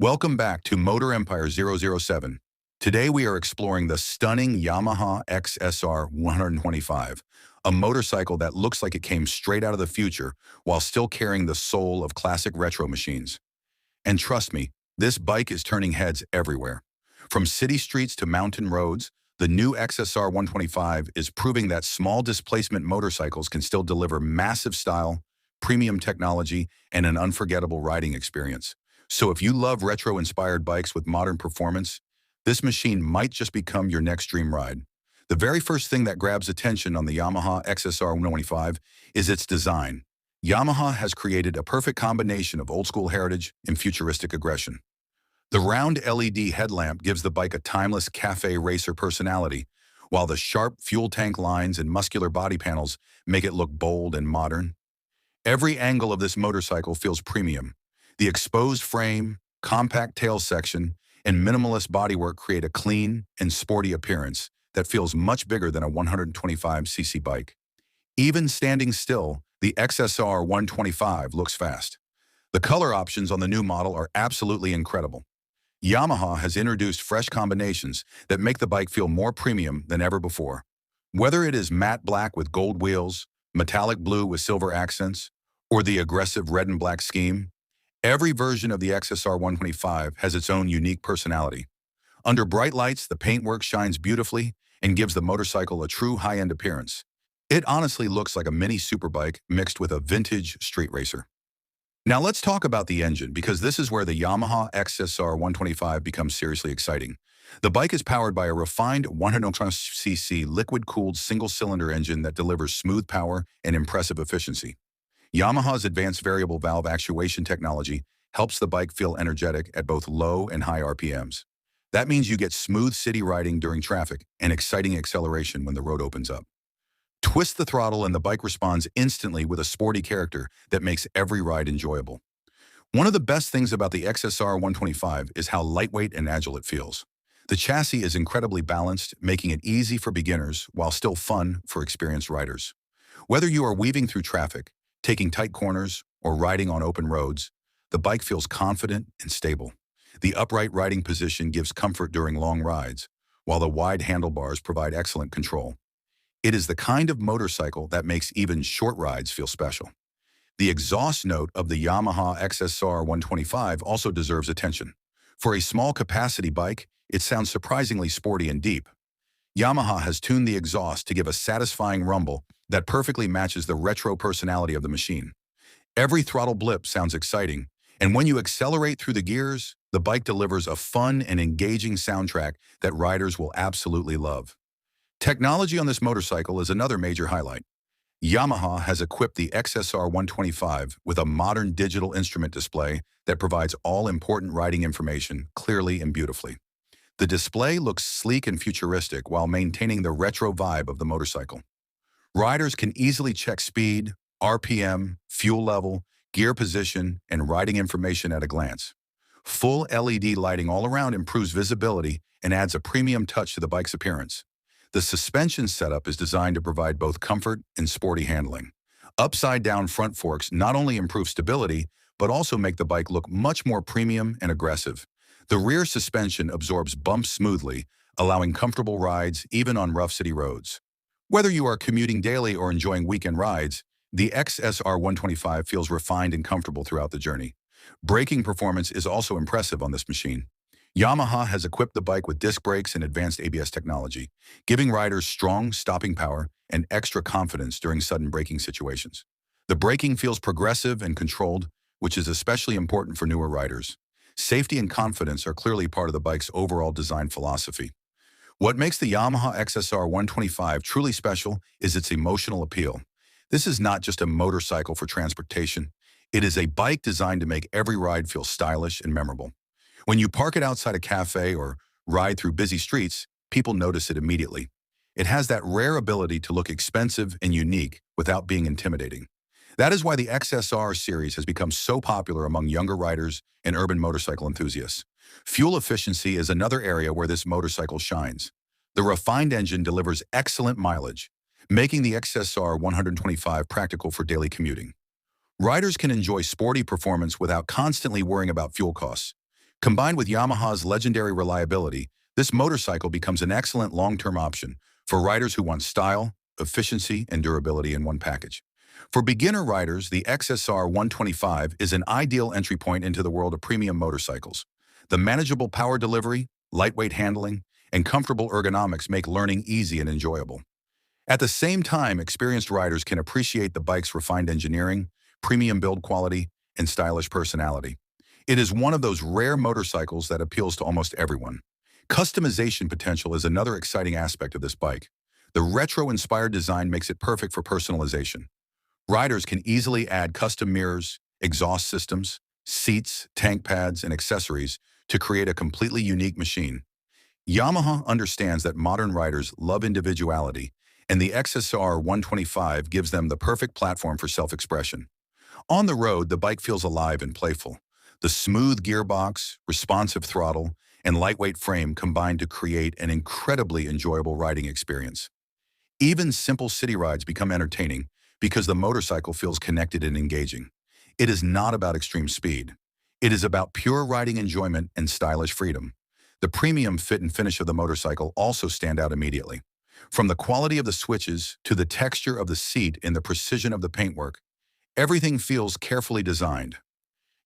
Welcome back to Motor Empire 007. Today we are exploring the stunning Yamaha XSR 125, a motorcycle that looks like it came straight out of the future while still carrying the soul of classic retro machines. And trust me, this bike is turning heads everywhere. From city streets to mountain roads, the new XSR 125 is proving that small displacement motorcycles can still deliver massive style, premium technology, and an unforgettable riding experience. So if you love retro-inspired bikes with modern performance, this machine might just become your next dream ride. The very first thing that grabs attention on the Yamaha XSR 125 is its design. Yamaha has created a perfect combination of old-school heritage and futuristic aggression. The round LED headlamp gives the bike a timeless cafe racer personality, while the sharp fuel tank lines and muscular body panels make it look bold and modern. Every angle of this motorcycle feels premium. The exposed frame, compact tail section, and minimalist bodywork create a clean and sporty appearance that feels much bigger than a 125cc bike. Even standing still, the XSR 125 looks fast. The color options on the new model are absolutely incredible. Yamaha has introduced fresh combinations that make the bike feel more premium than ever before. Whether it is matte black with gold wheels, metallic blue with silver accents, or the aggressive red and black scheme, every version of the XSR 125 has its own unique personality. Under bright lights, the paintwork shines beautifully and gives the motorcycle a true high-end appearance. It honestly looks like a mini superbike mixed with a vintage street racer. Now let's talk about the engine, because this is where the Yamaha XSR 125 becomes seriously exciting. The bike is powered by a refined 120cc liquid-cooled single-cylinder engine that delivers smooth power and impressive efficiency. Yamaha's advanced variable valve actuation technology helps the bike feel energetic at both low and high RPMs. That means you get smooth city riding during traffic and exciting acceleration when the road opens up. Twist the throttle and the bike responds instantly with a sporty character that makes every ride enjoyable. One of the best things about the XSR 125 is how lightweight and agile it feels. The chassis is incredibly balanced, making it easy for beginners while still fun for experienced riders. Whether you are weaving through traffic, taking tight corners, or riding on open roads, the bike feels confident and stable. The upright riding position gives comfort during long rides, while the wide handlebars provide excellent control. It is the kind of motorcycle that makes even short rides feel special. The exhaust note of the Yamaha XSR 125 also deserves attention. For a small capacity bike, it sounds surprisingly sporty and deep. Yamaha has tuned the exhaust to give a satisfying rumble that perfectly matches the retro personality of the machine. Every throttle blip sounds exciting, and when you accelerate through the gears, the bike delivers a fun and engaging soundtrack that riders will absolutely love. Technology on this motorcycle is another major highlight. Yamaha has equipped the XSR 125 with a modern digital instrument display that provides all important riding information clearly and beautifully. The display looks sleek and futuristic while maintaining the retro vibe of the motorcycle. Riders can easily check speed, RPM, fuel level, gear position, and riding information at a glance. Full LED lighting all around improves visibility and adds a premium touch to the bike's appearance. The suspension setup is designed to provide both comfort and sporty handling. Upside-down front forks not only improve stability, but also make the bike look much more premium and aggressive. The rear suspension absorbs bumps smoothly, allowing comfortable rides even on rough city roads. Whether you are commuting daily or enjoying weekend rides, the XSR 125 feels refined and comfortable throughout the journey. Braking performance is also impressive on this machine. Yamaha has equipped the bike with disc brakes and advanced ABS technology, giving riders strong stopping power and extra confidence during sudden braking situations. The braking feels progressive and controlled, which is especially important for newer riders. Safety and confidence are clearly part of the bike's overall design philosophy. What makes the Yamaha XSR 125 truly special is its emotional appeal. This is not just a motorcycle for transportation. It is a bike designed to make every ride feel stylish and memorable. When you park it outside a cafe or ride through busy streets, people notice it immediately. It has that rare ability to look expensive and unique without being intimidating. That is why the XSR series has become so popular among younger riders and urban motorcycle enthusiasts. Fuel efficiency is another area where this motorcycle shines. The refined engine delivers excellent mileage, making the XSR 125 practical for daily commuting. Riders can enjoy sporty performance without constantly worrying about fuel costs. Combined with Yamaha's legendary reliability, this motorcycle becomes an excellent long-term option for riders who want style, efficiency, and durability in one package. For beginner riders, the XSR 125 is an ideal entry point into the world of premium motorcycles. The manageable power delivery, lightweight handling, and comfortable ergonomics make learning easy and enjoyable. At the same time, experienced riders can appreciate the bike's refined engineering, premium build quality, and stylish personality. It is one of those rare motorcycles that appeals to almost everyone. Customization potential is another exciting aspect of this bike. The retro-inspired design makes it perfect for personalization. Riders can easily add custom mirrors, exhaust systems, seats, tank pads, and accessories to create a completely unique machine. Yamaha understands that modern riders love individuality, and the XSR 125 gives them the perfect platform for self-expression. On the road, the bike feels alive and playful. The smooth gearbox, responsive throttle, and lightweight frame combine to create an incredibly enjoyable riding experience. Even simple city rides become entertaining because the motorcycle feels connected and engaging. It is not about extreme speed. It is about pure riding enjoyment and stylish freedom. The premium fit and finish of the motorcycle also stand out immediately. From the quality of the switches to the texture of the seat and the precision of the paintwork, everything feels carefully designed.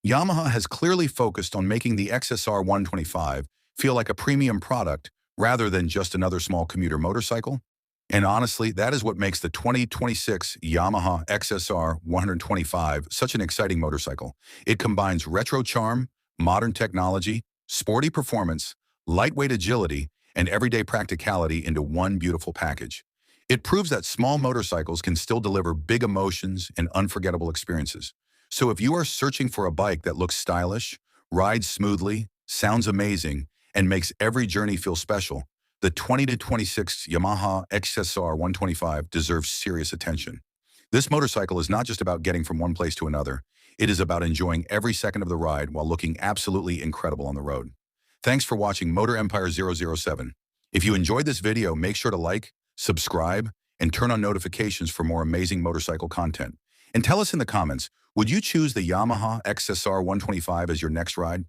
Yamaha has clearly focused on making the XSR 125 feel like a premium product rather than just another small commuter motorcycle. And honestly, that is what makes the 2026 Yamaha XSR 125 such an exciting motorcycle. It combines retro charm, modern technology, sporty performance, lightweight agility, and everyday practicality into one beautiful package. It proves that small motorcycles can still deliver big emotions and unforgettable experiences. So if you are searching for a bike that looks stylish, rides smoothly, sounds amazing, and makes every journey feel special, the 2026 Yamaha XSR 125 deserves serious attention. This motorcycle is not just about getting from one place to another. It is about enjoying every second of the ride while looking absolutely incredible on the road. Thanks for watching Motor Empire 007. If you enjoyed this video, make sure to like, subscribe, and turn on notifications for more amazing motorcycle content. And tell us in the comments, would you choose the Yamaha XSR 125 as your next ride?